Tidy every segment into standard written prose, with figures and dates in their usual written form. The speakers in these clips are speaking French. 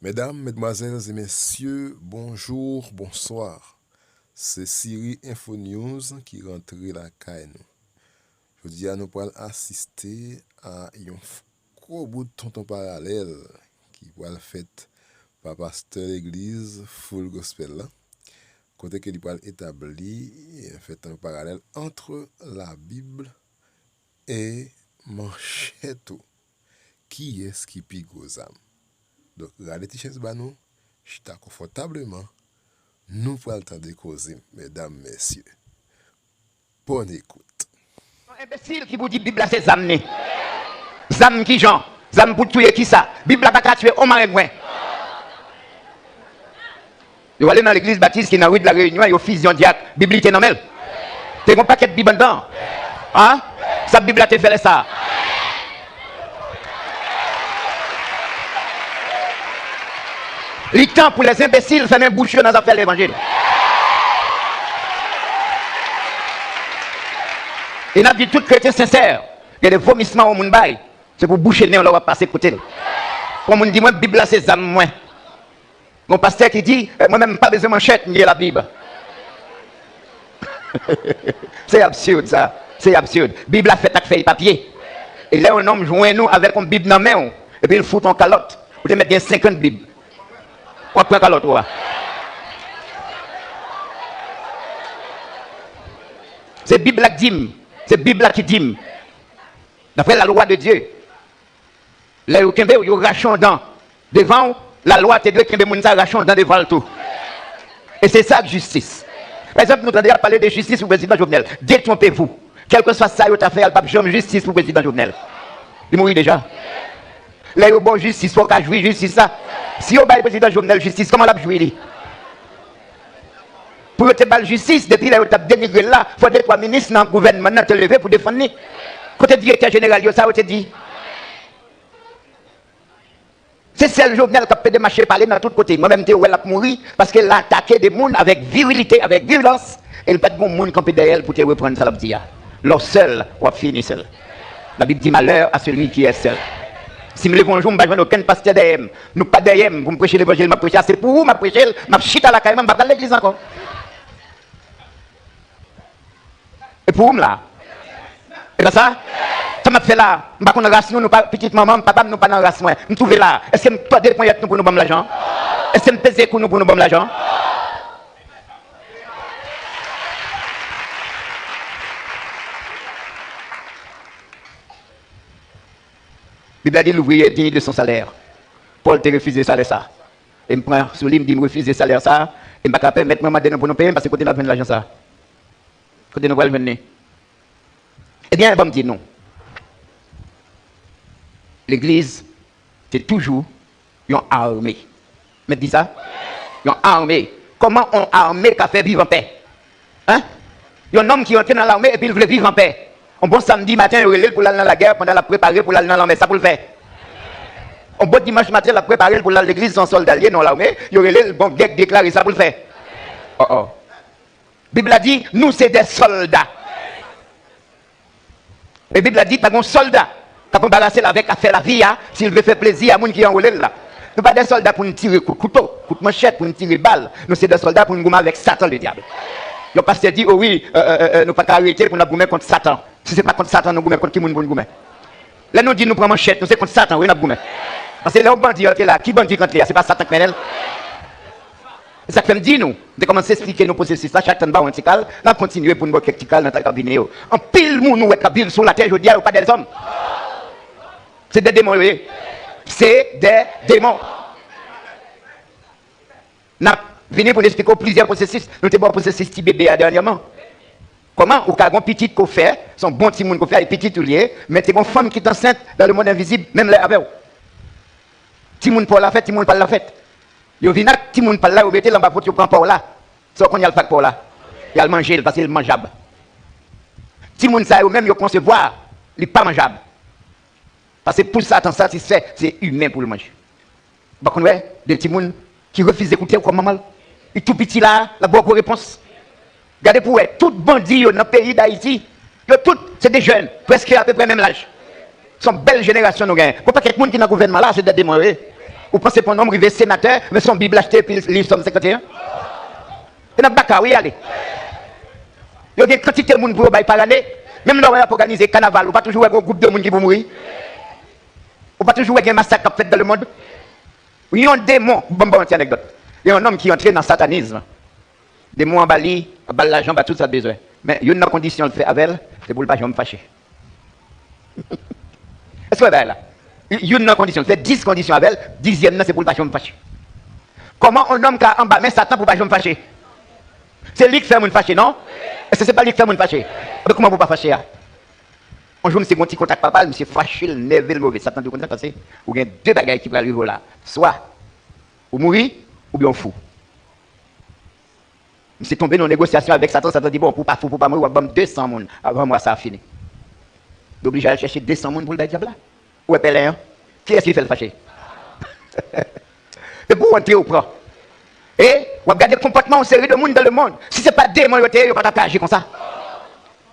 Mesdames, Mesdemoiselles et Messieurs, bonjour, bonsoir. C'est Siri Info News qui rentre la caille. Je dis à nous pour assister à un gros bout de tonton parallèle qui va le fait par pasteur l'église Full Gospel là. Côté qu'il va établir fait un parallèle entre la Bible et manchette. Qui est-ce qui pique aux âmes? Donc, regardez tes chaises banou, chita confortablement. Nous pourrons le temps de causer, mesdames, messieurs. Bonne écoute. Imbécile qui vous dit Bible c'est zamné. Zam qui Jean, zam pour tuer qui ça? Bible n'a pas tuer au marin moins. Vous allez dans l'église baptiste qui est dans la rue de la Réunion, et au fils de diacre, Bible est normal. Tu as un paquet de Bible dedans. Hein? Sa Bible a te fait ça. Le temps pour les imbéciles, faire un bouchon dans les affaires de l'évangile. Et n'a dit tout chrétien sincère, il y a des vomissements au monde bail, c'est pour boucher le nez, on va passer côté. Comme on dit, moi, Bible c'est ça, moi. Mon pasteur qui dit, moi-même, pas besoin de manchette, ni la Bible. C'est absurde, ça. C'est absurde. Bible a fait avec feuille papier. Et là, un homme joint nous avec une Bible dans la main, et puis il fout en calotte. Vous devez mettre 50 Bibles. Quoi prend calotte, ouais. C'est Bible qui dit. C'est Bible qui dit. D'après la loi de Dieu. Là, vous avez rachon dans. Devant, la loi te dit que vous avez rachon dans devant tout. Et c'est ça la justice. Par exemple, nous avons parlé de justice pour le président Jovenel. Détrompez-vous. Quel que soit ça, vous avez fait, il n'y a pas de justice pour le président Jovenel. Il mourit déjà. Là, il y a bon justice, il faut qu'à jouir justice ça. Si vous avez le président Jovenel justice, comment l'a joué? Pour te battre justice, depuis là, vous avez dénigré là, il faut que 3 ministres dans le gouvernement te lever pour défendre. Côté directeur général, ça vous te dit. C'est celle Jovenel qui a fait des marchés parler dans tous côtés. Moi-même, je suis mourir parce qu'elle a attaqué des gens avec virilité, avec violence. Et il n'y a pas de bon monde qui peut derrière pour te reprendre ça. L'homme seul, on finit seul. La Bible dit malheur à celui qui est seul. Si me lève un jour, je ne vais pas aucun pasteur derrière. Nous pas derrière, vous me prêchez l'évangile, je prêche. C'est pour vous, je prêche, je chute à la caille, je vais à l'église encore. Et pour vous, là. Et bien ça, ça m'a fait là. Je ne sais pas si nous, petite maman, papa, nous pas dans la race. Je me trouve là. Est-ce que je peux dépendre pour nous donner l'argent? Est-ce que je peux peser pour nous donner l'argent? La Bible a dit l'ouvrier est digne de son salaire. Paul t'a refusé ça, ça. Et me prend sur lui, me dit me refuser salaire ça. Et m'a capé mettre moi pour nous payer parce que côté nous avons l'argent ça. Côté nous allons venir. Eh bien, il va me dire non. L'église, c'est toujours une armée. Mais dis ça? Une armée. Comment on armée qui a fait vivre en paix? Hein? Il y a un homme qui est entré dans l'armée et puis il voulait vivre en paix. Un bon samedi matin, il relève pour aller dans la guerre, pendant la préparer pour aller dans l'armée. Ça pour le faire. Un bon dimanche matin, la préparer pour aller à l'église sans soldat dans l'armée. Il relève, bon, guerre déclaré, ça pour le faire. Oh oh. La Bible a dit, nous c'est des soldats. La Bible a dit, pas un soldat qui a embarrassé avec à faire la vie, s'il veut faire plaisir à gens qui ont relève là. Nous pas des soldats pour nous tirer couteau, coup de manchette, pour nous tirer balle. Nous c'est des soldats pour nous gommer avec Satan le diable. Le pasteur dit, oh oui, nous pas arrêter pour nous gommer contre Satan. Si ce n'est pas contre Satan, nous goumons contre qui nous goumons. Là, nous disons, nous prenons manchette, nous c'est contre Satan, oui, nous goumons. Parce que là, on bandit là, qui bandit quand il y a, c'est pas Satan qui mène. C'est ça que me dit, nous, de commencer à expliquer nos processus, là, chaque temps, on va là, continuer pour nous quelques cal dans ta cabinet. En pile, nous, nous, cabine sur la terre, je dis, pas des hommes. C'est des démons, oui. C'est des démons. Nous venons pour expliquer plusieurs processus. Nous avons un processus petit bébé dernièrement. Comment ou quand un petit qu'on fait, son bon petit monde qu'on fait, et petit tout lié, mais c'est une femme qui est enceinte dans le monde invisible, même là avec. Petit monde pour la fête, petit monde pas la fête. Yo vient petit monde pas là, ou mettez là bas pour tu prends pas là. Sauf qu'on y a le fac pour là. Il a le manger parce qu'il est mangeable. Petit monde ça ou même yo concevoir, il est pas mangeable. Parce que pour ça tant satisfait, c'est humain pour le manger. Par contre ouais, des petits monde qui refusent d'écouter comme maman. Et tout petit là, la bonne réponse. Regardez pour eux, tout bandit dans le pays d'Haïti, c'est des jeunes, presque à peu près même l'âge. Ce sont belles générations nous gagnons. Pour pas que tout le monde qui est dans le gouvernement là, c'est des démons. Vous pensez pour un homme arrivé sénateur, mais son Bible acheté, puis livre Somme 51? Et dans le bac, oui, allez. Il y a une quantité de monde pour vous par année. Même là, on va organiser carnaval, on va toujours avoir un groupe de monde qui vont mourir. On va toujours avoir un massacre fait dans le monde. Il y a un démon, bon, anecdote. Il y a un homme qui est entré dans le satanisme. Démon en Bali, l'argent, tout ça besoin. Mais il y a une condition de faire avec elle, c'est pour ne pas me fâcher. Est-ce que vous là? Il y a une condition, fait 10 conditions avec elle, 10e, c'est pour ne pas me fâcher. Comment un homme qui a en bas, mais Satan pour ne pas me fâcher? C'est lui qui fait me fâcher, non? Est-ce que c'est pas lui qui fait me fâcher? Comment vous ne pas fâcher? Un jour, je me suis contact papa, je me suis fâché, le nerveux, le mauvais. Satan de contact parce que vous avez deux bagages qui vont arriver là. Soit vous mourir, ou bien fou. Je suis tombé dans une négociation avec Satan. Satan dit bon, pour pas mourir, on va 200 personnes. Avant moi, ça a fini. Obligé à chercher 200 personnes pour le diable là. Où est Pélin? Qui est-ce qui fait le fâcher? C'est pour entrer au prend. Et on regarde le comportement en série de monde dans le monde. Si ce n'est pas démon, il ne va pas agir comme ça.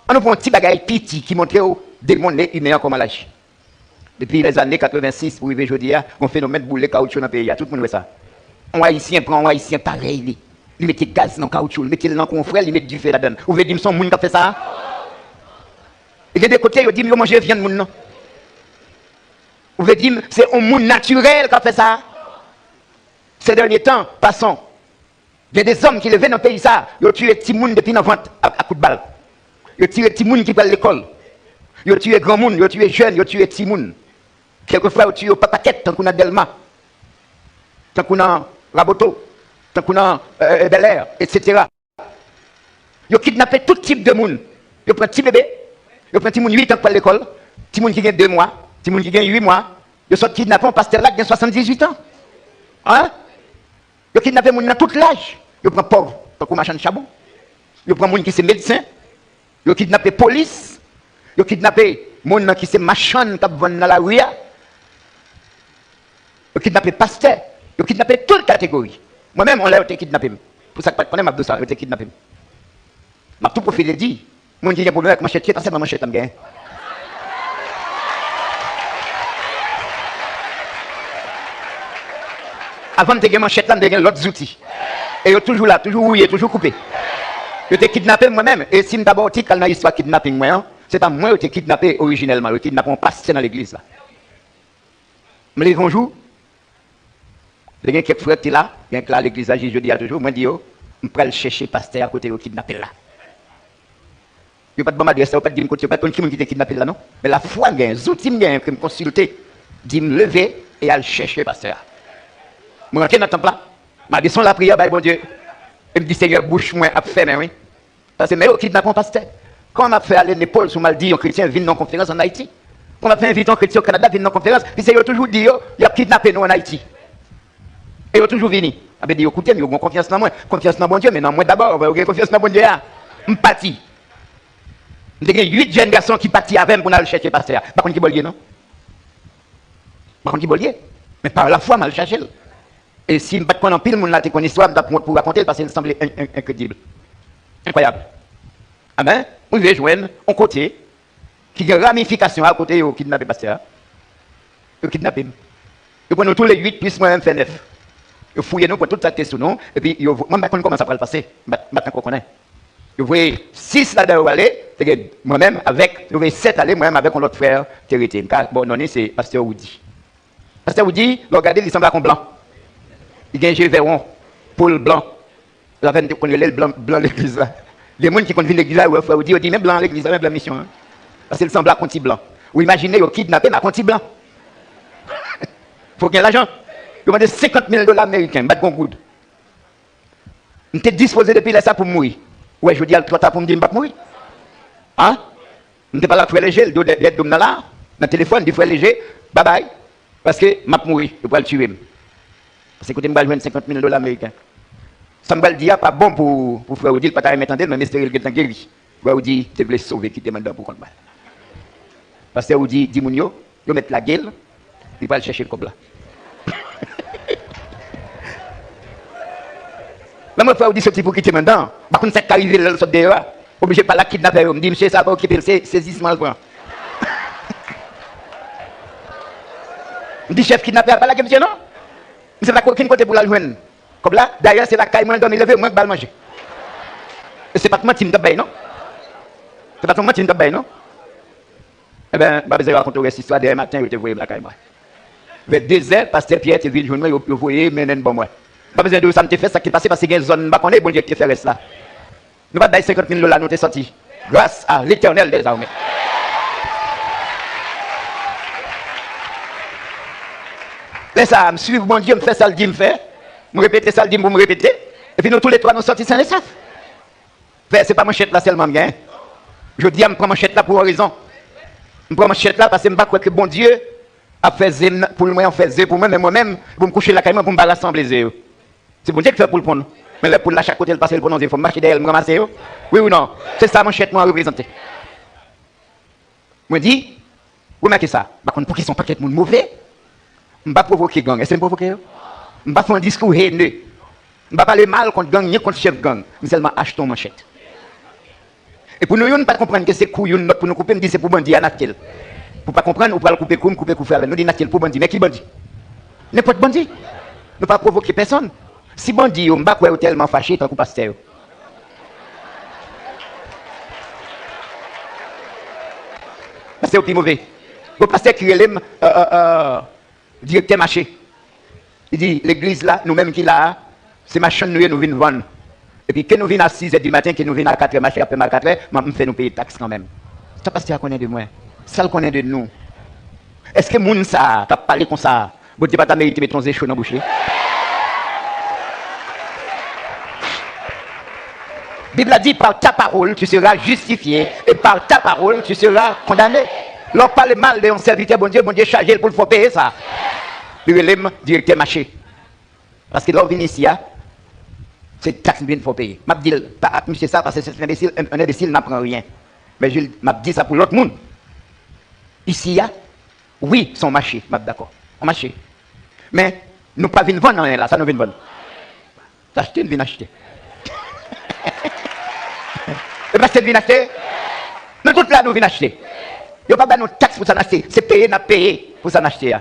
On nous prend un petit bagage petit qui montre aux démons humains comment l'agir. Depuis les années 86, pour arriver aujourd'hui, on phénomène de bouler caoutchouc dans le pays. Tout le monde voit ça. Un Haïtien prend un Haïtien pareil. Il met du gaz dans le caoutchouc, il met dans le confrère, il met du feu là-dedans. Vous voulez dire que son monde qui a fait ça? Et de côté, il dit que manger viande de monde. Vous voulez dire que c'est un monde naturel qui a fait ça? Ces derniers temps, passons. Il y a des hommes qui levaient dans le pays, ça. Ils ont tué des petits gens depuis la vente à coups de balle. Ils ont tué des petits gens qui prennent l'école. Ils ont tué des grands gens, ils ont tué des jeunes, ils ont tué des petits gens. Quelquefois, ils ont tué des papaquettes, tant qu'on a Delma, tant qu'on a Raboto, tant qu'on a Bel Air, etc. Ils ont kidnappé tout type de monde. Ils ont pris un petit bébé, ils ont pris un petit monde 8 ans pour l'école, un petit monde qui gagne 2 mois, un petit monde qui gagne 8 mois. Ils sont kidnappés un pasteur là qui a 78 ans. Hein? Ils ont kidnappé les gens dans tout l'âge. Ils prennent pauvres, tant qu'on marche en chabon. Ils prennent les gens qui sont médecins. Ils ont kidnappé la police. Ils ont kidnappé les gens qui sont marchands, qui vont dans la rue. Ils ont kidnappé les pasteurs. Ils ont kidnappé toutes les catégories. Moi-même, on l'a été kidnappé. Pour ça que je connais ça, on a été kidnappé. Je tout profité de dire, mon Dieu, il y a un problème avec ma manchette, c'est ma manchette. Avant de te gagner manchette, je te l'autre outils. Et ils sont toujours là, toujours rouillé, toujours coupé. Je t'ai kidnappé moi-même. Et si d'abord, tu as une histoire de kidnapping, c'est pas moi qui t'ai kidnappé originellement. Je t'ai kidnappé un pasteur dans l'église. Là. Mais les grands jours, il y a quelques frères qui sont là, il y a là à l'église, je dis toujours, moi je dis, je vais chercher pasteur à côté de kidnappé là. Il n'y a pas de bonne adresse, il n'y a pas de dire côté, il n'y a pas de qui t'a kidnappé là, non? Mais la foi, il y a un outil qui me consulter, dit me lever et aller chercher pasteur. Je rentre dans le temple là, je descends la prière, bon Dieu, et me dit, Seigneur, bouche moi à faire, mais oui. Parce que, mais au kidnappement pasteur, quand on a fait aller l'épaule, sur mal dit, un chrétien vient dans conférence en Haïti, quand on a fait inviter un chrétien au Canada, vient dans conférence, puis Seigneur toujours dit, il a kidnappé nous en Haïti. Et ils ont toujours venu. Ah ben, écoutez, ils ont confiance dans moi. Confiance dans mon Dieu, mais non, moi d'abord, on va confiance dans mon Dieu. Je suis parti. Il y a 8 jeunes garçons qui partent avec pour aller chercher le pasteur. Par contre, qui bollier, non? Par contre, qui bollier. Mais par la foi, je vais le chercher. Et si je ne pas en pile, je vais une histoire pour raconter parce qu'il semblait incroyable. Incroyable. Ah ben, on va joindre un côté qui a une ramification à côté au kidnappé pasteur. Au kidnappé. Ils prennent tous les 8 plus moi-même fait 9. Ils fouillent nous pour toute la tête sous nous. Et puis, moi, je ne sais pas comment ça va le passer. Maintenant qu'on connaît. Vous voyez 6 là-dedans aller, moi-même avec, vous voyez 7 aller, moi-même avec un autre frère, Thérité. Bon, non, c'est Pasteur Woody. Pasteur Woody, regardez, il semble à un blanc. Il y a un jeu vert, Paul blanc. Vous avez le blanc de l'église là. Les gens qui conduisent l'église là, frère Woody, ils disent même blanc l'église, même blanc mission. Hein. Parce qu'il semble à un petit blanc. Vous imaginez, ils kidnappé un petit blanc. Il faut qu'il y ait l'argent. Ils demandent 50 000 $ américains, bad good. Je suis disposé depuis là ça pour mourir. Ouais, je dis à toi pour me dire que je ne vais pas mourir. Hein? Je ne suis pas là pour léger, le d'être dans là, dans le téléphone, il faut léger, bye bye. Parce que je vais mourir, je vais le tuer. Parce que écoutez, je vais jouer 50 000 $ américains. Ça me va le dire, pas bon pour frère Odile, pas ta m'entendre, mais c'est le guéri. Frère Odile, tu veux sauver, quitter maintenant pour contre mal. Parce que Odile dit, Mounio, il va mettre la gueule, il va aller chercher le cob là. Là, moi, frère, dit ce type pour quitter maintenant. Par contre, c'est qu'arrivé là, le sort dehors. Obligé de pas la kidnapper. On me dit, monsieur, ça va occuper le saisissement le point. Je dis, chef kidnappé, pas la monsieur, non? C'est pas aucun côté pour la joindre. Comme là, d'ailleurs, c'est la caille, moi, dormir levé, moi, je vais manger. Et c'est pas comment tu me t'abayes, non? C'est pas comment tu me t'abayes, non? Eh bien, je vais raconter cette histoire demain matin, je te voyais la caille, moi. Vers 2 heures, pasteur Pierre, tu es venu, je voyais, mais non, bon, moi. Pas besoin de ça, me fait ça qui est passé parce qu'il y a une zone, je ne bon Dieu qui fait reste là. Nous pas 50 000 $, nous t'es sorti. Grâce à l'éternel des armées. Laisse ça, me suivre, mon Dieu, me fait ça, le dit, me fait. Me répéter ça, le dit, me répéter. Et puis nous tous les trois, nous sortis sans les sacs. C'est pas manchette là seulement bien. Je dis, je prends manchette là pour une raison. Je prends manchette là parce que je ne crois pas que bon Dieu a fait zé pour moi, on fait zé pour moi, mais moi-même, pour me coucher la caille, pour me rassembler. C'est bon Dieu qui fait pour le prendre. Mais là, pour la chaque côté, le passer, le prendre, il faut marcher derrière, me ramasser. Oui ou non? C'est ça, manchette, moi, représenter. Moi, dis, vous remarquez ça. Par contre, pour qu'ils sont pas quelqu'un de mauvais, je ne vais pas provoquer gang. Est-ce que je provoquer? Je ne vais pas faire un discours haineux. Je ne vais pas parler mal contre gang, ni contre chef gang. Mais seulement achetons manchette. Et pour nous, nous ne pas comprendre que c'est couillon, pour nous couper, nous dit c'est pour bandit à Natil. Pour ne pas comprendre, on peut le couper comme, couper faire. Nous dit Natil pour bandit. Mais qui bandit? N'importe bandit. Ne pas provoquer personne. Si bandit, on ne va pas tellement fâché, tant que pasteur. C'est au plus mauvais. Le pasteur qui est directeur marché. Il dit, l'église là, nous-mêmes qui là, c'est machin nous venons vendre. Et puis, quand nous venons à 6h du matin, que nous venons à 4h, marché après 4h, nous fait nous payer taxes quand même. Ça pasteur connaît de moi. Ça le connaît de nous. Est-ce que moun ça, t'as parlé comme ça? Vous dites pas t'as mérité de mettre ton échou dans la bouche. La Bible a dit, par ta parole, tu seras justifié, et par ta parole, tu seras condamné. L'on parle mal de un serviteur, bon Dieu chargé pour le faire payer ça. Il est directeur marché. Parce que l'on vient ici, c'est taxe qu'il faut payer. Je dis pas monsieur ça parce que c'est un imbécile n'apprend rien. Mais je dis ça pour l'autre monde. Ici, oui, son marché, je suis d'accord. On marché. Mais nous ne pas venir vendre là, ça nous vient vendre. T'acheter, nous venons acheter. Et parce que nous venons acheter, nous tout là, nous venons acheter. Il n'y a pas de taxe pour s'en acheter. C'est payer, nous payer pour s'en acheter.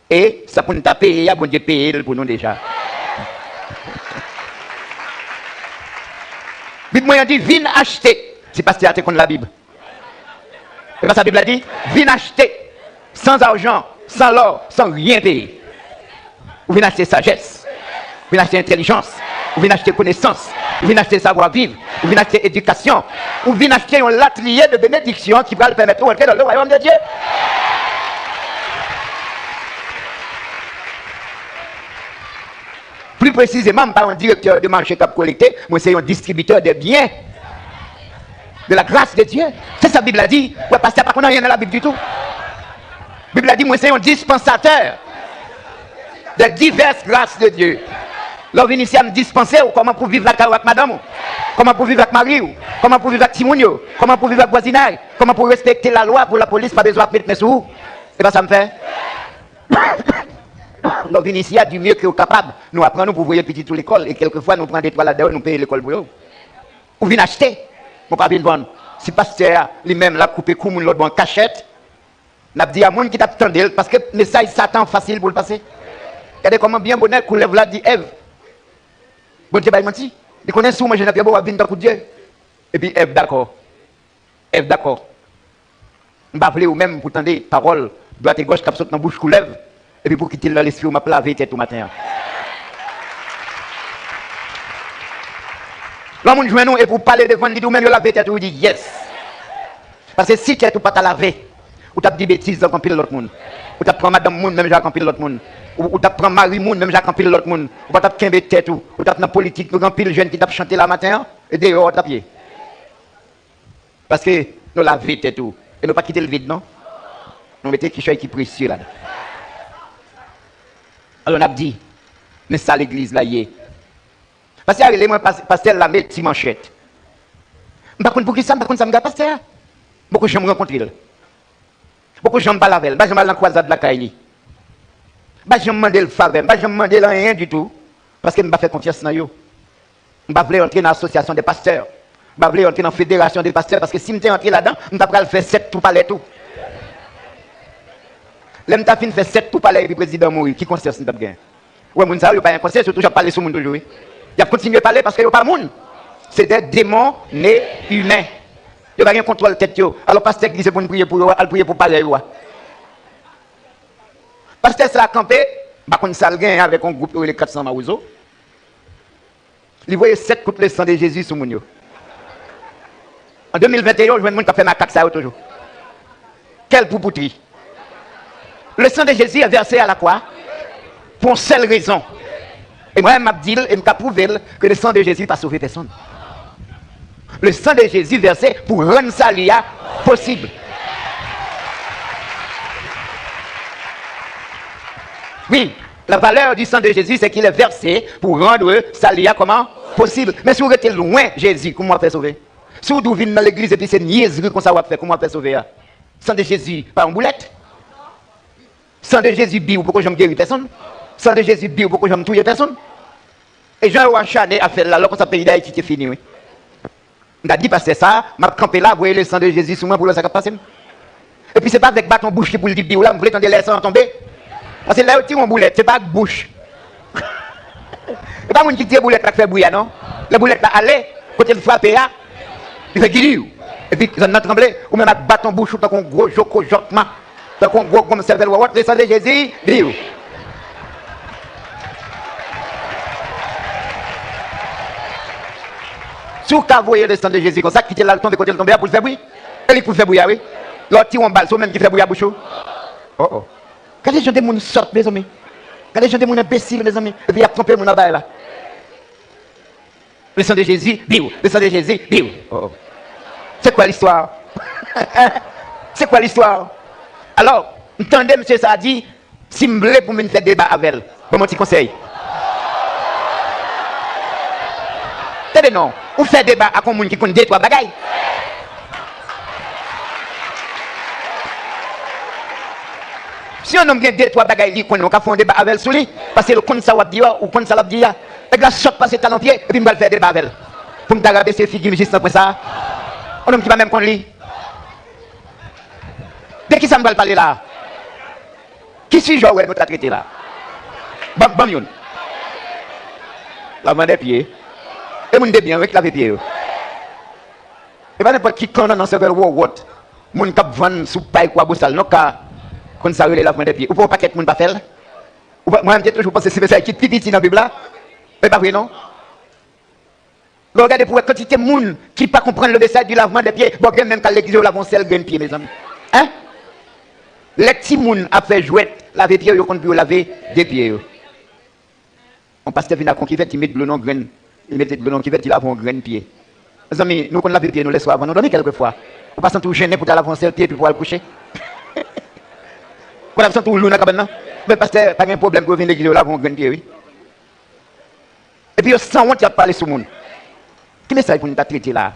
Et ça pour nous payer, bon Dieu payer pour nous déjà. La Bible dit, viens acheter. C'est parce que tu as contre la Bible. Et parce que la Bible a dit, viens acheter. Sans argent, sans l'or, sans rien payer. Vous venez acheter sagesse. Vous venez acheter intelligence. Vous venez acheter connaissance. Vous venez acheter savoir-vivre. Vous venez acheter éducation. Vous venez acheter un latrier de bénédiction qui va le permettre d'entrer dans le royaume de Dieu. Plus précisément, pas un directeur de marché cap collecté, moi c'est un distributeur de biens. De la grâce de Dieu. C'est ça la Bible a dit. Ouais, parce qu'il n'y a pas rien dans la Bible du tout. La Bible a dit, moi c'est un dispensateur de diverses grâces de Dieu. L'on vient ici à me dispenser comment pour vivre avec madame, comment pour vivre avec Marie, comment pour vivre avec Timonio, comment pour vivre avec voisinage, comment pour respecter la loi pour la police, pas besoin de mettre mes sous. C'est pas ça me fait. L'on vient ici à du mieux que capable. Nous apprenons pour voyer petit tout l'école et quelquefois nous prenons des toiles là-dedans, nous payons l'école pour eux. Ou venez acheter, mon pas bien vendre. Si pasteur lui-même l'a coupé comme l'autre en cachette, n'a dit à monde qui t'a tendu parce que le message Satan facile pour le passer. Regardez comment bien bonheur coulève là dit Ève. Bon Dieu, il menti. Il connaît sous moi, je n'ai pas besoin de Dieu. Et puis Ève d'accord. Ève d'accord. Je vais appeler ou même pour tendre parole, droite et gauche, cap saute dans la bouche coulève. Et puis pour quitter l'esprit, on m'a lavé tête au matin. Là, on joue nous et pour parler devant lui, même laver tête, on dit yes. Parce que si tu es tout pas lavé, ou tu as dit bêtises dans le l'autre monde, ou tu prends madame monde, même j'ai rempli l'autre monde. Ou tu prends Marie Moun, même j'ai rempli l'autre monde. Ou tu prends Kembe tête, ou tu dans la politique, nous rempli le jeune qui t'a chanté la matin, et dehors, tu pied. Parce que nous lavons tête, et nous pas quitter le vide, non? Nous mettons quelque chose qui est précieux là. Alors on a dit, mais ça l'église là y est. Parce que les moi pasteur la met petit manchette. Par contre pour qui ça me gars pasteur. Beaucoup de gens me rencontrent. Beaucoup de gens me parlent avec elle. Pas jamais la croisade de la Kaili. Pas jamais demander le faveur, pas jamais demander rien du tout parce que je ne pas faire confiance dans eux. Je ne veux entrer dans l'association des pasteurs. Je ne veux entrer dans la fédération des pasteurs parce que si je entrer là-dedans, je ne vais pas faire 7 tout palais tout. L'homme t'a fait faire 7 tout palais et puis président mourir. Qui conscience n'a pas gagné? Ouais, moun ça, yo pas inconscient, surtout j'ai parlé sur moun toujours. Il a continué à parler parce que yo pas moun. C'est des démons nés humains. Yo pas rien contrôle tête yo. Alors pasteur dit c'est pour prier pour yo, al prier pour parler yo. Pasteur ça a campé, ba kon sal gen avec un groupe les 400 maouzo. Il voyait 7 coups de sang de Jésus sur moun yo. En 2021, je vois moun qui fait ma cac ça toujours. Quelle poupouterie. Le sang de Jésus est versé à la croix pour une seule raison. Et moi, je m'a dit, et m'a prouvé que le sang de Jésus n'a pas sauvé personne. Le sang de Jésus versé pour rendre ça possible. Oui, la valeur du sang de Jésus, c'est qu'il est versé pour rendre ça comment possible. Mais si vous êtes loin Jésus, comment on peut sauver? Si vous venez dans l'église et puis c'est niaiserie qu'on va faire, comment on peut sauver? Sang de Jésus, pas en boulette. Sang de Jésus, bio, pourquoi je ne guéris personne? Sang de Jésus, bio, pourquoi je ne touille personne? Et Jean Ouachané a fait là, alors que ce pays d'Haïti est fini. Oui. On a dit, parce que ça, m'a campé là, vous voyez le sang de Jésus sur moi pour le sac passer. Et puis, c'est pas avec bâton bouche pour le dire bio là, vous voulez tendre les sangs tomber? Parce que là, où on boulette, c'est pas avec bouche. C'est pas mon qui tire boulette qui fait bouillir, non? La boulette là, allez, côté le frapper, il fait guidir. Et puis, ça n'a tremblé, ou même avec bâton bouche, ou un gros joko jotement. Donc, on gros comme cervelle, le sang de Jésus, bio. Si vous voyez le sang de Jésus comme ça, quittez là le tomber côté le tomber pour le faire bouillir. Et pour le faire bouillir, oui. L'autre tire en balle, c'est même qui fait bouillir à bouche. Oh oh. Quand les gens de monde sortent, les amis. Quand les gens de monde imbéciles, les amis. Et puis il y a trompé mon abaye là. Le sang de Jésus, bio. Le sang de Jésus, bio. Oh oh. C'est quoi l'histoire? C'est quoi l'histoire? Alors, entendez, monsieur, ça a dit, si je voulais pour me faire débat avec elle, bon, mon petit conseil. Tenez, non, ou faire débat avec un monde qui connaît deux, trois bagailles. Si on a deux, trois bagailles, on va faire un débat avec elle sur lui, parce que le compte ça va dire, ou compte ça va dire, et là, choc passe talon pied, et puis on va faire débat avec elle. Pour me t'arraber ses figures juste après ça, on ne va même qu'on lit. De qui ça me va parler là? Qui suis-je où nous traité là? Bam yon. La main des pieds. Et mon bien avec la pied. Et pas n'importe qui quand on a un what. Mon cap vend sous paille quoi boussal non ka quand ça relève la main des pieds. Ou pas paquet mon pas faire. Moi j'ai toujours pensé c'est ça qui petit dans la Bible là. Mais pas vrai non? Regardez pour quantité de monde qui pas comprendre le message du lavement des pieds. Bon même quand l'église lavons seul gain pied mes amis. Hein? Les petits moun a fait jouer laver pied, ils ont laver des pieds. On passe vient à conquête, il met de l'eau dans graine. Il met de l'eau dans conquête, il lave un grain pied. Les amis, nous qu'on lave pied, nous laissons avant, nous dormir quelquefois. On passe tout gêné pour laver un pied puis pour aller coucher. On a tout l'eau dans cabane. Mais parce que pas de problème pour venir l'église laver un grain pied, oui. Et puis sans honte, il a parlé sur le monde. Qui message pour nous traiter là?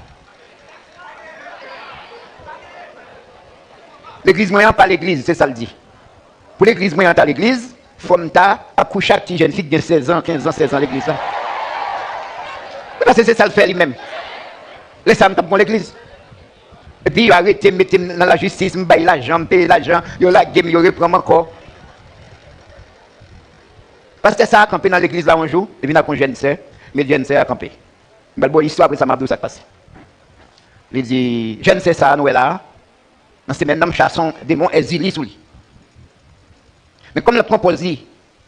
L'église moyenne, pas l'église, c'est ça le dit. Pour l'église moyenne, à l'église, il faut accoucher à une jeune fille de 16 ans, 15 ans, 16 ans à l'église. Parce que c'est ça le fait lui-même. Laissez moi pour l'église. Et puis, il arrête, mettez dans la justice, il baille l'argent, paye l'argent, il la game, il reprend encore. Parce que ça a campé dans l'église là un jour, et puis il a un jeune sœur, mais le jeune sœur a campé. Mais bon, histoire après ça m'a dit ça passe. Il dit, jeune sœur ça, nous est là. Dans ces mêmes chassons, démons exilés sous lui. Mais comme le proposé,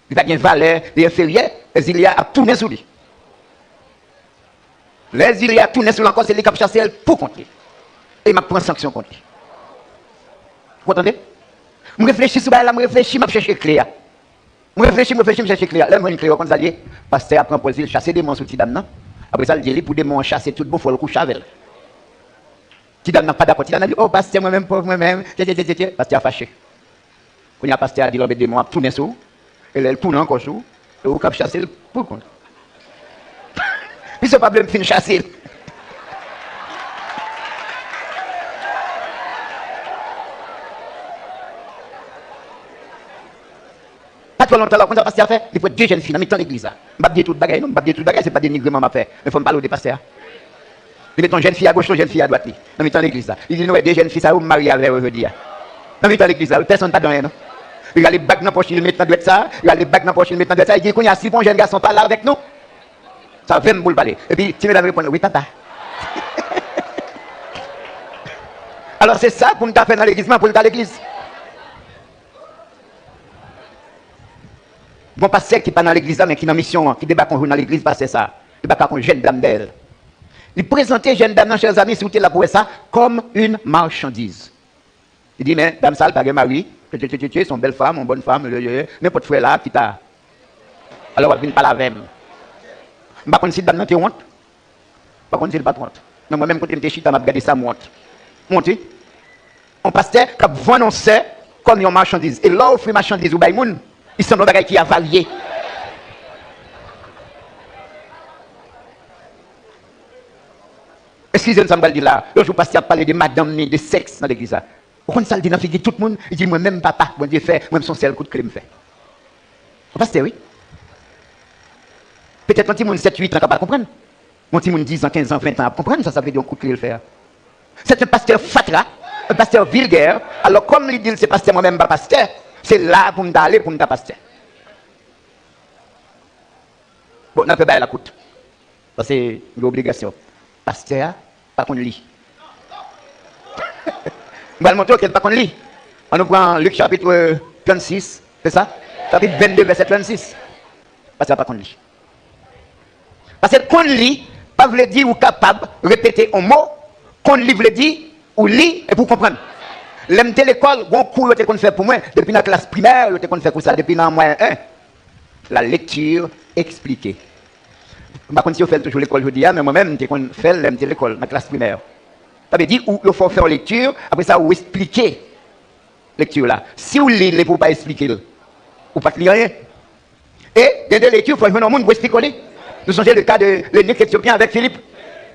il a une valeur inférieure, l'exilé a tourné sous lui. L'exilé a tourné sous lui encore, c'est lui qui a chassé elle pour contre lui. Et il m'a pris sanction contre lui. Vous entendez? Je réfléchis sur ça, je réfléchis, je cherche clair. Je réfléchis, je cherche clair. Là, je me clair, comme ça, parce que a proposé de chasser des démons sous Tidam. Après ça, il dit, pour démons chasser tout bon, il faut le coucher avec elle. Tidam n'a pas d'accord. Tidam a dit, oh, pasteur, moi-même, pauvre, moi-même. Pasteur a fâché. Quand il y a pasteur a dit, l'homme démon a tourné sous. Et là, il tourne encore sous. Et vous avez chassé pour contre. Puis ce problème fin chasser. Pas trop longtemps, quand ça pasteur a fait, il faut deux jeunes filles dans le l'église. Je ne vais pas dire tout le bagage, non, je ne vais pas dire tout le bagage, ce n'est pas dénigrement à faire. Mais il faut me parler des pasteurs. Il met une jeune fille à gauche, une jeune fille à droite. Dans l'église. Il dit, nous, deux jeunes filles, ça, vous mariez avec aujourd'hui. Dans l'église, personne n'a pas donné, non? Il a les bagues dans la poche, il met dans le ça. Il a les bagues dans la poche, il met dans le ça. Il dit qu'on y a 6 bons jeunes garçons pas là avec nous. Ça va me parler. Et puis, tu me répondre, oui, papa. Alors, c'est ça pour nous faire dans l'église, pour nous dans l'église. Bon pasteur qui n'est pas dans l'église, mais qui est dans la mission, qui débat dans l'église, c'est ça. Il débat contre une jeune dame belle. Il présentait jeune dame, chers amis, si vous êtes là pour ça, comme une marchandise. Il dit, mais dame ça, elle n'a pas de mari, son belle femme, une bonne femme, n'importe frère là, qui t'a. Alors, elle ne vient pas la même. Je ne sais pas si dame n'a pas honte. Je ne sais pas si honte. Mais moi-même, quand je suis chita, je regardé ça, monte. Montez. Un pasteur qui vend annoncer comme une marchandise. Et là, offre une marchandise, ou bien ils sont des bagages qui a varié. Excusez-moi, ça me dit là. Le jour pasteur a parlé de madame, de sexe dans l'église. Pourquoi ça le dit dans la tout le monde? Il dit, moi-même, papa, bon Dieu fait, moi-même, son seul coup de clé me fait. Vous pasteur, oui. Peut-être un petit monde 7, 8 ans, capable de comprendre. Un petit monde 10 ans, 15 ans, 20 ans, à comprendre, ça veut dire un coup de clé le faire. C'est un pasteur fatra, un pasteur vulgaire. Alors, comme il dit, c'est pasteur, moi-même, pas pasteur, c'est là pour nous aller, pour nous pasteur. Bon, on a fait la coûte. Ça, c'est une obligation. Pasteur, pas qu'on lit. On va le montrer qu'il pas qu'on lit. On nous prend Luc chapitre 36, c'est ça? Chapitre 22, verset 36. Pasteur, pas qu'on lit. Parce que qu'on lit, pas veut dire ou capable de répéter un mot, qu'on lit veut dire ou lit et pour comprendre. L'aime l'école, bon cours qu'on fait pour moi, depuis la classe primaire, qu'on fait pour ça, depuis la moyen 1. La lecture expliquée. Par contre, si on fait toujours l'école, je dis, mais moi-même, je fais l'école, la classe primaire. Ça veut dire où il faut faire lecture, après ça, vous expliquer lecture là. Si vous lisez, vous ne pouvez pas expliquer, vous ne pouvez pas lire rien. Et, dans la lecture, il faut venir au monde pour expliquer. Nous sommes le cas de l'énigme éthiopien avec Philippe.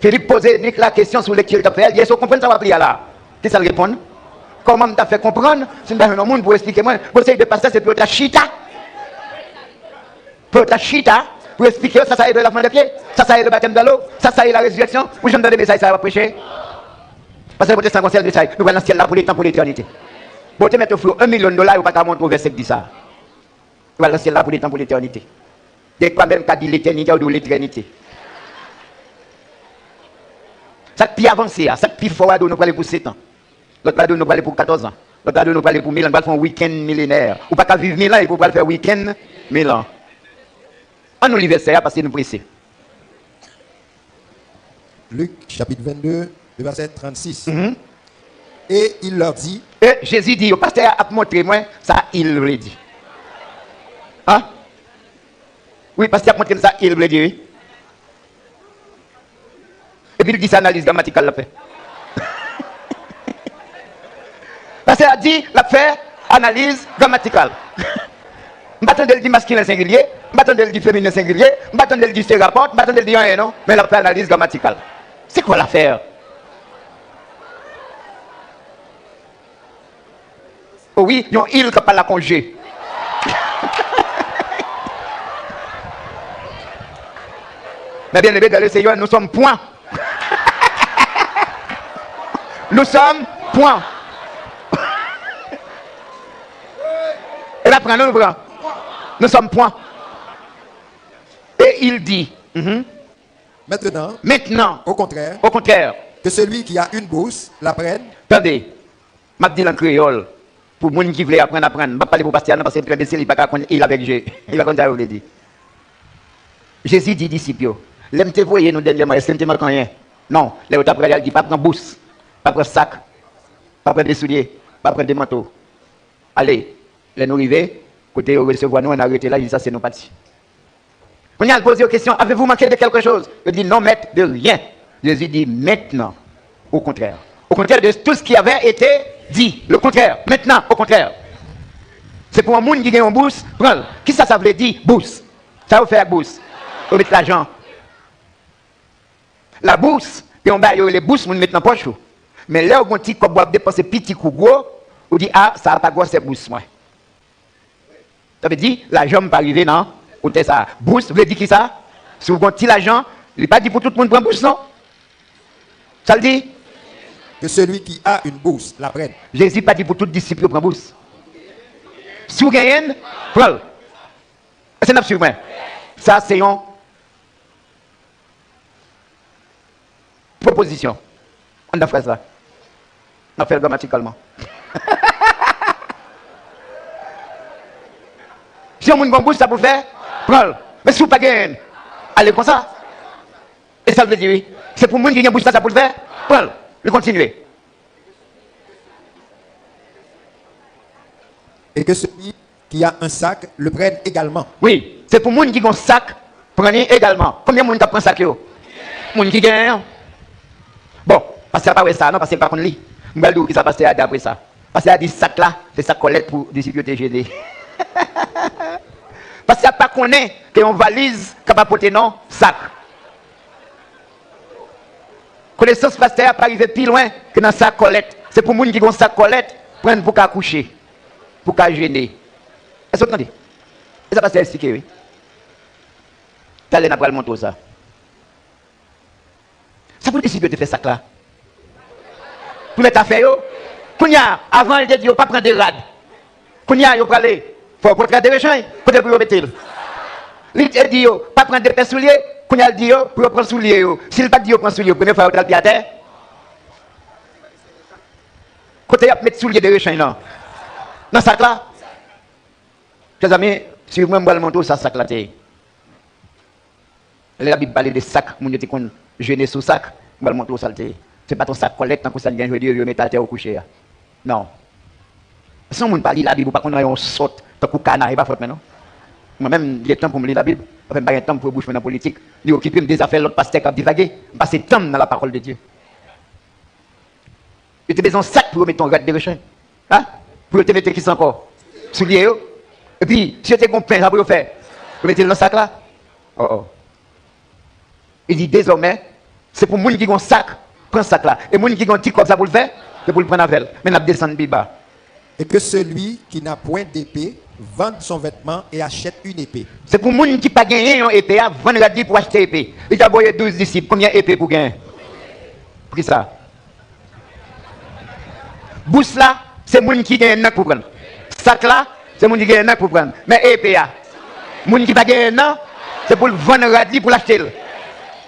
Philippe posait la question sur lecture de fait. Il dit, est-ce que vous comprenez ça va prier là? Qu'est-ce que ça répond? Comment tu as fait comprendre? Si nous venons au monde pour expliquer moi, vous savez de passer, c'est pour ta chita. Pour ta chita. Pour expliquer, ça y est le lavement des pieds, ça y est le baptême de l'eau, ça y est la résurrection. Où j'aime donner des messages, ça va prêcher. Parce que le protestant conseil de ça, nous allons dans le ciel là pour les temps, pour l'éternité. Bon, tu mets au flou $1 million, ou pas qu'à montrer au verset qui dit ça. Nous allons dans le ciel là pour les temps, pour l'éternité. Dès que même qu'à dire l'éternité ou l'éternité. Ça qui avancé, ça qui fort, nous allons aller pour 7 ans. L'autre nous allons aller pour 14 ans. L'autre nous allons aller pour 1000 ans, nous allons faire un week-end millénaire. Ou pas qu'à vivre 1000 ans, il faut faire un week-end 1000 ans. On nous lit verset parce que nous pressons. Luc chapitre 22, le verset 36. Et il leur dit. Et Jésus dit, au pasteur a montré moi, ça il le dit. Hein? Oui, pasteur a montré ça, il le dit. Oui. Et puis il dit ça, analyse grammaticale la fait. Pasteur a dit, la fait, analyse grammaticale. Je m'attendais le dit masculin singulier, je m'attendais le dit féminin singulier, je m'attendais le dit se rapporte, je m'attendais le dit rien, non? Mais la fait analyse grammaticale. C'est quoi l'affaire? Oh oui, il n'y a pas la congé. Mais bien aimé dans le Seigneur, nous sommes point. Nous sommes point. Et là, prenons le bras. Nous sommes point. Et il dit, maintenant, au contraire, que celui qui a une bourse la prenne. Attendez, je dis en créole, pour les gens qui veulent apprendre, je ne vais pas parler pour pasteur, parce que c'est très difficile, il avec Dieu. Il va continuer à vous le dire. Jésus dit disciples, l'aime te voyer nous dernièrement, est-ce que tu ne manques rien? Non, les autres après, il dit pas prendre bourse, pas prendre sac, pas prendre des souliers, pas prendre des manteaux. Allez, les nous arriver. Côté recevoir nous, on a arrêté là, il dit ça c'est nos partis. On a posé aux questions, avez-vous manqué de quelque chose? Il dit non, maître, de rien. Jésus dit maintenant, au contraire. Au contraire de tout ce qui avait été dit. Le contraire, maintenant, au contraire. C'est pour un monde qui gagne une bourse, prends. Qui ça veut dire? Bourse. Ça veut faire bourse. Vous mettez l'argent. La bourse, et on va les bourses, on met dans la poche. Mais là, on dit qu'on doit dépenser petit coup gros, on dit ah, ça n'a pas gros, c'est bourse, moi. Ça veut dire, l'argent ne peut pas arriver, non? Ou ça. Bourse, vous voulez dire qui ça? Si vous comptez l'argent, il n'est pas dit pour tout le monde prendre bourse, non? Ça le dit? Que celui qui a une bourse la prenne. Jésus n'a pas dit pour tout disciple prendre bourse. Si vous gagnez, prenez. C'est une absurde. Ça, c'est une proposition. On a fait ça. On a fait grammaticalement. Si on a une bonne bouche, ça peut faire, prenez. Mais si vous pas gagné, allez comme ça. Et ça veut dire oui. C'est pour moi qui a une bouche, ça peut le faire, prenez. Le continuer. Et que celui qui a un sac le prenne également. Oui, c'est pour les gens qui ont un sac, prenez également. Combien de gens prennent un sac? Les gens qui gagnent. Bon, parce que pas ça, non, parce que pas qu'on lit. Je vais dire qui ça passe après ça. Parce qu'il y a des sacs là, c'est ça collecte pour des sécurités gênées. Parce qu'il n'y a pas qu'on est, qu'il y a une valise capable de porter non, sac. Connaissance pasteur n'a pas arrivé plus loin que dans sac collecte. C'est pour les gens qui ont un sac collecte, prendre pour qu'à coucher, pour qu'à gêner. Est-ce que vous entendez? Et ça passe à expliquer, oui. T'allez n'a pas le montre ça. Ça pour décider de faire ça là. Pour mettre affaire yo. Kounya, avant il dit yo pas prendre des rades. Kounya yo aller. Faut prendre des régions, côté pour mettre. Il dit yo pas prendre des souliers. Kounya dit yo pour prendre souliers yo. S'il pas dit yo prendre souliers, première fois au pied à terre. Côté y a mettre souliers de régions là. Dans ça là. Chers amis, si vous me montrer ça sac là. La Bible parle de sac, mon Dieu, qu'on jeûne sous sac, je vais montrer ça. C'est pas ton sac collecte, tant que ça vient, je veux dire, je mets ta terre au coucher. Non. Si on parle de la Bible, pas qu'on a un saute, tant que canard, pas faute maintenant. Moi-même, j'ai temps pour me lire la Bible, enfin, pas temps pour bouger dans la politique. Il occupe des affaires, l'autre pasteur qui a divagué, passer temps dans la parole de Dieu. Tu as besoin de sac pour mettre ton rad de rechain. Hein? Pour te mettre qui sont encore? Souliers. Et puis, si tu as compris, ça pour faire. Vous mettez dans le sac là? Oh oh. Il dit désormais, c'est pour les gens qui ont un sac, prends ce sac là. Et les gens qui ont un petit comme ça pour le faire, c'est pour le prendre avec. Mais on descend plus bas. Et que celui qui n'a point d'épée vende son vêtement et achète une épée. C'est pour les gens qui n'ont pas gagné une épée, vendre la vie pour acheter une épée. Il a envoyé 12 disciples, combien d'épées pour gagner? Pour qui ça? Bousse là, c'est les gens qui gagnent un pour prendre. Sac là, c'est les gens qui gagnent un pour prendre. Mais épée, les gens qui n'ont pas gagné un, c'est pour le vendre la vie pour l'acheter.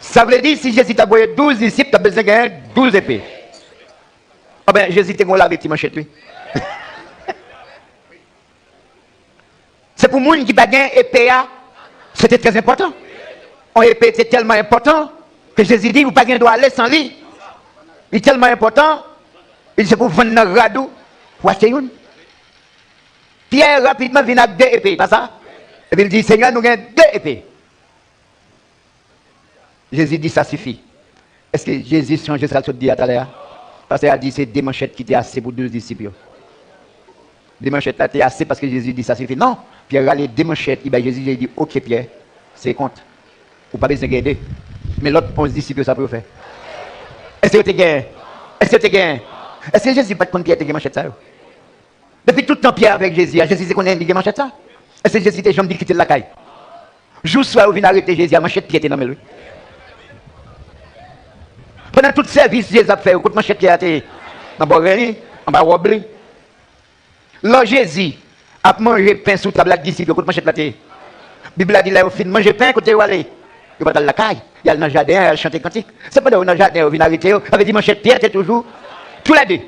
Ça veut dire si Jésus t'a envoyé 12 disciples, tu as besoin de gagner 12 épées. Ah ben Jésus t'a lavé petit manchette lui. C'est pour les gens qui n'ont pas gagné épée, c'était très important. Une épée c'est tellement important que Jésus dit, vous pas doit aller sans lui. Il est tellement important, il dit c'est pour vendre un radou, pour acheter une. Pierre rapidement vient avec 2 épées, pas ça? Et puis il dit, Seigneur, nous avons 2 épées. Jésus dit ça suffit. Est-ce que Jésus change ce qu'il dit à tout à l'heure? Parce qu'il a dit c'est des manchettes qui étaient assez pour 2 disciples. Des manchettes là étaient assez parce que Jésus dit ça suffit. Non, Pierre a les 2 manchettes. Et bien Jésus a dit ok Pierre, c'est compte. Ou pas besoin de gagner. Mais l'autre 11 disciples ça peut faire. Est-ce que tu gagnes? Est-ce que tu gagnes? Est-ce que Jésus pas de compte Pierre te manchette ça? Depuis tout le temps Pierre avec Jésus, Jésus c'est qu'on a une manchette ça? Est-ce que Jésus t'a jamais dit quitter la caille? Jour soir où vient arrêter Jésus, la manchette Pierre était dans le pendant tout service, Jésus a fait, écoute, manchette qui a été en bas rien, en bas wobble. Là, Jésus a mangé pain sous table avec disciples, écoute, manchette là, la Bible a dit là, au fin, manger pain, côté où aller. Il va dans la caille, il y a dans le jardin, il chante cantique. C'est pas dans le jardin, il vient arrêter, avec dit manchette Pierre, c'est toujours, tous les deux.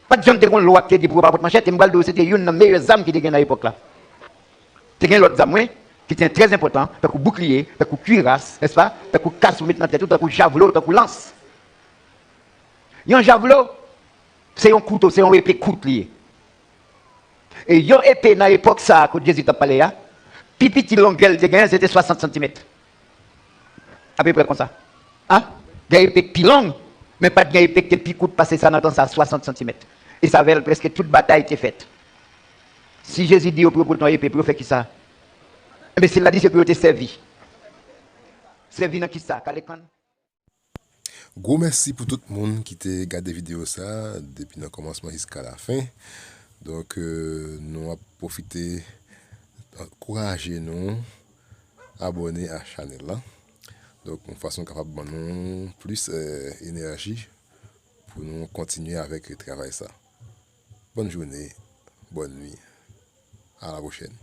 Pas de gens qui ont une loi qui dit pour pas porter manchette, c'était une des meilleures âmes qui était à l'époque là. C'est l'autre âme, oui. Qui est très important, tant que bouclier, tant que cuirasse, n'est-ce pas? Tant que casse ou maintenant tête, tant que javelot, tant que lance. Un javelot, c'est un couteau, c'est un épée courte lié. Et une épée dans l'époque ça, que Jésus t'a parlé, puis petit longueur de gain, c'était 60 cm. À peu près comme ça. Hein? Une épée plus longue, mais pas de épée qui est plus courte, passer ça dans ça 60 cm. Et ça veut presque toute bataille était faite. Si Jésus dit au propos de ton épée, pour faire qui ça? Mais c'est la dit que tu servi. Servi dans qui ça? Gros merci pour tout le monde qui t'a regardé la vidéo ça depuis le commencement jusqu'à la fin. Donc nous avons profité, encourager nous, abonner à la chaîne là. Donc de façon capable de nous plus énergie pour nous continuer avec le travail ça. Bonne journée. bonne nuit. À la prochaine.